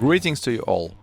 Greetings to you all!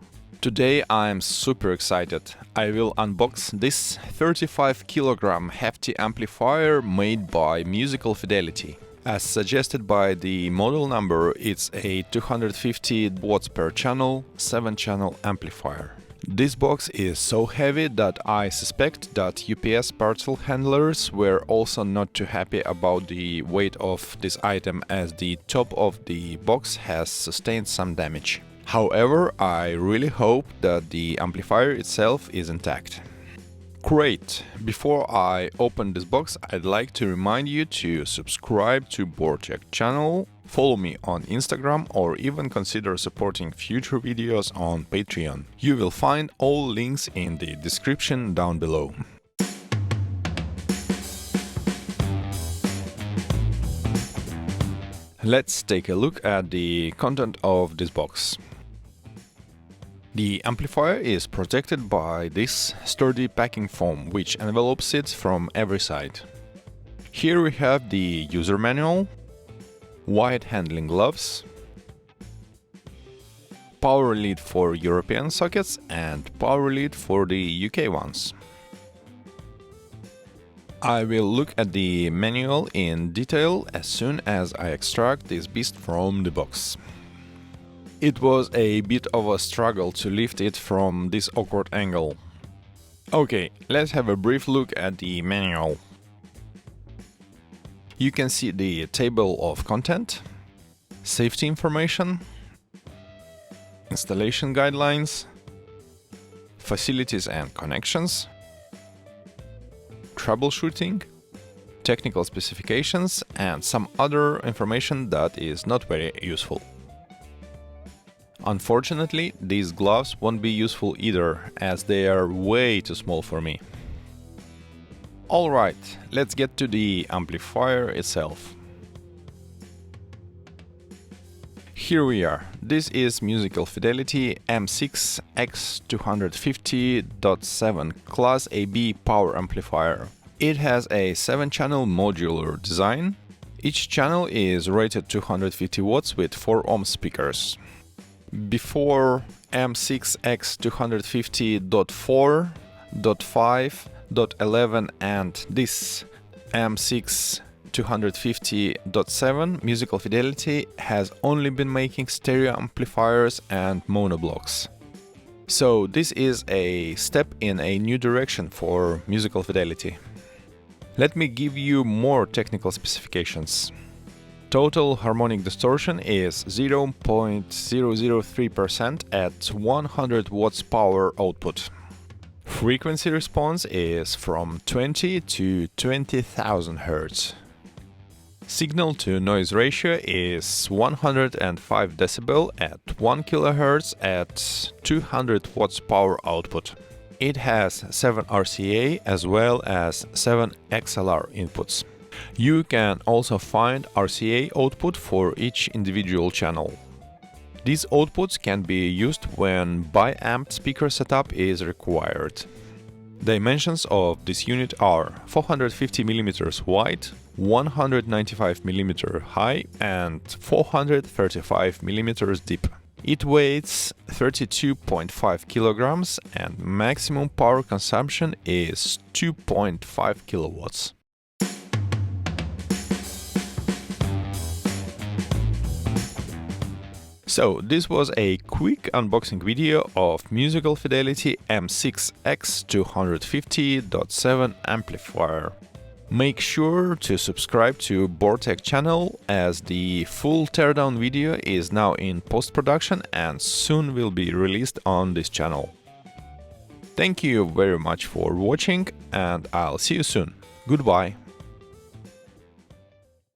Today I'm super excited. I will unbox this 35 kg hefty amplifier made by Musical Fidelity. As suggested by the model number, it's a 250 watts per channel, 7-channel amplifier. This box is so heavy that I suspect that UPS parcel handlers were also not too happy about the weight of this item, as the top of the box has sustained some damage. However, I really hope that the amplifier itself is intact. Great! Before I open this box, I'd like to remind you to subscribe to BoardTech channel, follow me on Instagram, or even consider supporting future videos on Patreon. You will find all links in the description down below. Let's take a look at the content of this box. The amplifier is protected by this sturdy packing foam, which envelopes it from every side. Here we have the user manual, wide handling gloves, power lead for European sockets and power lead for the UK ones. I will look at the manual in detail as soon as I extract this beast from the box. It was a bit of a struggle to lift it from this awkward angle. Okay, let's have a brief look at the manual. You can see the table of content, safety information, installation guidelines, facilities and connections, troubleshooting, technical specifications, and some other information that is not very useful. Unfortunately, these gloves won't be useful either, as they are way too small for me. Alright, let's get to the amplifier itself. Here we are. This is Musical Fidelity M6X250.7 Class AB power amplifier. It has a 7-channel modular design. Each channel is rated 250 watts with 4 ohm speakers. Before M6X250.4, .5, .11 and this M6-250.7, Musical Fidelity has only been making stereo amplifiers and monoblocks. So this is a step in a new direction for Musical Fidelity. Let me give you more technical specifications. Total harmonic distortion is 0.003% at 100 watts power output. Frequency response is from 20 to 20,000 Hz. Signal to noise ratio is 105 dB at 1 kHz at 200 watts power output. It has 7 RCA as well as 7 XLR inputs. You can also find RCA output for each individual channel. These outputs can be used when bi-amp speaker setup is required. Dimensions of this unit are 450 mm wide, 195 mm high and 435 mm deep. It weighs 32.5 kilograms and maximum power consumption is 2.5 kilowatts. So this was a quick unboxing video of Musical Fidelity M6X250.7 amplifier. Make sure to subscribe to BoardTech channel, as the full teardown video is now in post-production and soon will be released on this channel. Thank you very much for watching and I'll see you soon. Goodbye.